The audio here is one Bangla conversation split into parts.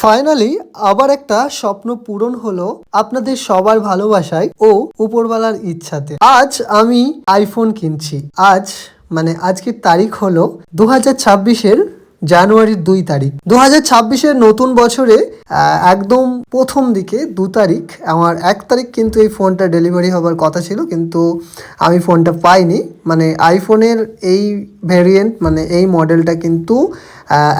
ফাইনালি আবার একটা স্বপ্ন পূরণ হলো আপনাদের সবার ভালোবাসায় ও উপরওয়ালার ইচ্ছাতে। আজ আমি আইফোন কিনছি। আজকের তারিখ হলো 2026-এর জানুয়ারির 2 তারিখ। 2026-এর নতুন বছরে একদম প্রথম দিকে 2 তারিখ, আমার 1 তারিখ কিন্তু এই ফোনটা ডেলিভারি হবার কথা ছিল, কিন্তু আমি ফোনটা পাইনি। মানে আইফোনের এই ভ্যারিয়েন্ট, মানে এই মডেলটা কিন্তু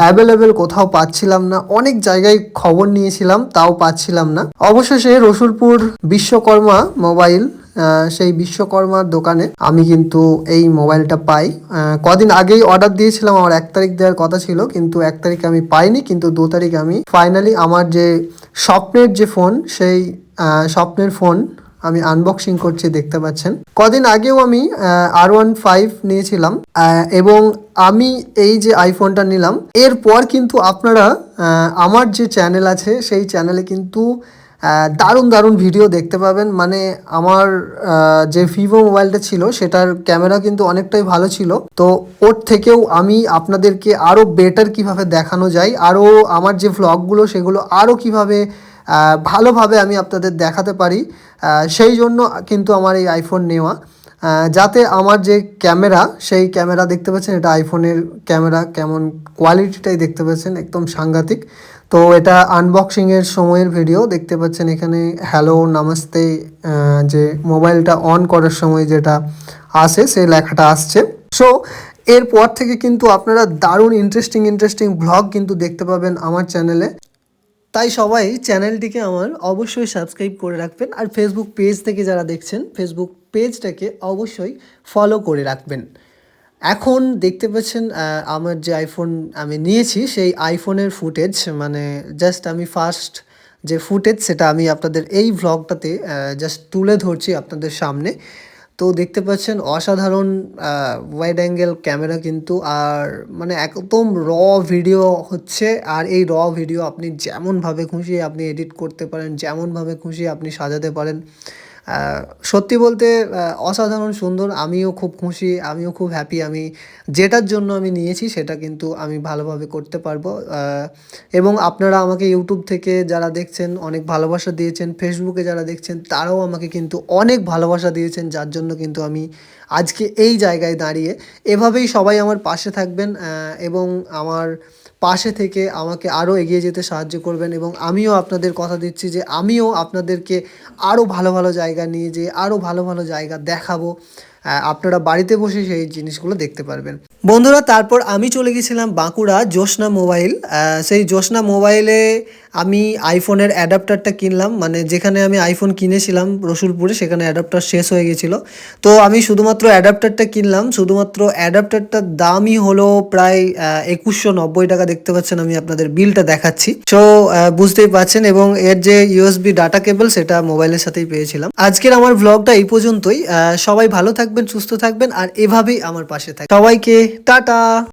অ্যাভেলেবেল কোথাও পাচ্ছিলাম না। অনেক জায়গায় খবর নিয়েছিলাম, তাও পাচ্ছিলাম না। অবশেষে রসুলপুর বিশ্বকর্মা মোবাইল, সেই বিশ্বকর্মার দোকানে আমি কিন্তু এই মোবাইলটা পাই। কদিন আগেই অর্ডার দিয়েছিলাম, আমার 1 তারিখ দেওয়ার কথা ছিল, কিন্তু 1 তারিখ আমি পাইনি, কিন্তু 2 তারিখ আমি ফাইনালি আমার যে স্বপ্নের যে ফোন, সেই স্বপ্নের ফোন আমি আনবক্সিং করছি, দেখতে পাচ্ছেন। কদিন আগেও আমি R15 নিয়েছিলাম, এবং আমি এই যে আইফোনটা নিলাম এরপর কিন্তু আপনারা আমার যে চ্যানেল আছে সেই চ্যানেলে কিন্তু দারুণ দারুণ ভিডিও দেখতে পাবেন। মানে আমার যে ভিভো মোবাইলটা ছিল সেটার ক্যামেরা কিন্তু অনেকটাই ভালো ছিল, তো ওর থেকেও আমি আপনাদেরকে আরও বেটার কিভাবে দেখানো যায়, আরও আমার যে ভ্লগগুলো সেগুলো আরও কিভাবে ভালোভাবে আমি আপনাদের দেখাতে পারি, সেই জন্য কিন্তু আমার এই আইফোন নেওয়া। যাতে আমার যে ক্যামেরা, সেই ক্যামেরা দেখতে পাচ্ছেন, এটা আইফোনের ক্যামেরা, কেমন কোয়ালিটিটাই দেখতে পাচ্ছেন, একদম সাংঘাতিক। তো এটা আনবক্সিংয়ের সময়ের ভিডিও দেখতে পাচ্ছেন। এখানে হ্যালো নামাস্তে যে মোবাইলটা অন করার সময় যেটা আসে, সেই লেখাটা আসছে। সো এরপর থেকে কিন্তু আপনারা দারুণ ইন্টারেস্টিং ভ্লগ কিন্তু দেখতে পাবেন আমার চ্যানেলে। তাই সবাই চ্যানেলটিকে আমার অবশ্যই সাবস্ক্রাইব করে রাখবেন, আর ফেসবুক পেজ থেকে যারা দেখছেন ফেসবুক পেজটাকে অবশ্যই ফলো করে রাখবেন। এখন দেখতে পাচ্ছেন আমার যে আইফোন আমি নিয়েছি সেই আইফোনের ফুটেজ, মানে জাস্ট আমি ফার্স্ট যে ফুটেজ সেটা আমি আপনাদের এই ভ্লগটাতে জাস্ট তুলে ধরছি আপনাদের সামনে। তো দেখতে পাচ্ছেন অসাধারণ ওয়াইড অ্যাঙ্গেল ক্যামেরা কিন্তু, আর মানে একদম র ভিডিও হচ্ছে। আর এই র ভিডিও আপনি যেমনভাবে খুশি আপনি এডিট করতে পারেন, যেমনভাবে খুশি আপনি সাজাতে পারেন। সত্যি বলতে অসাধারণ সুন্দর। আমিও খুব খুশি, আমিও খুব হ্যাপি। আমি যেটার জন্য আমি নিয়েছি সেটা কিন্তু আমি ভালোভাবে করতে পারবো। এবং আপনারা আমাকে ইউটিউব থেকে যারা দেখছেন অনেক ভালোবাসা দিয়েছেন, ফেসবুকে যারা দেখছেন তারাও আমাকে কিন্তু অনেক ভালোবাসা দিয়েছেন, যার জন্য কিন্তু আমি আজকে এই জায়গায় দাঁড়িয়ে। এভাবেই সবাই আমার পাশে থাকবেন, এবং আমার পাশে থেকে আমাকে আরও এগিয়ে যেতে সাহায্য করবেন। এবং আমিও আপনাদের কথা দিচ্ছি যে আমিও আপনাদেরকে আরও ভালো ভালো জায়গা নিয়ে যেয়ে আরও ভালো ভালো জায়গা দেখাবো। আপনারা বাড়িতে বসে সেই জিনিসগুলো দেখতে পারবেন। বন্ধুরা, তারপর আমি চলে গেছিলাম বাঁকুড়া জ্যোৎস্না মোবাইল। সেই জ্যোৎস্না মোবাইলে আমি আইফোনের অ্যাডাপ্টারটা কিনলাম। মানে যেখানে আমি আইফোন কিনেছিলাম রসুলপুরে, সেখানে অ্যাডাপ্টার শেষ হয়ে গেছিলো, তো আমি শুধুমাত্র অ্যাডাপ্টারটা কিনলাম। শুধুমাত্র অ্যাডাপ্টারটার দামই হলো প্রায় 2190 টাকা। দেখতে পাচ্ছেন, আমি আপনাদের বিলটা দেখাচ্ছি, সো বুঝতেই পারছেন। এবং এর যে ইউএসবি ডাটা কেবল সেটা মোবাইলের সাথেই পেয়েছিলাম। আজকের আমার ভ্লগটা এই পর্যন্তই। সবাই ভালো থাকবেন, সুস্থ থাকবেন, আর এভাবেই আমার পাশে থাকবেন। সবাইকে টাটা।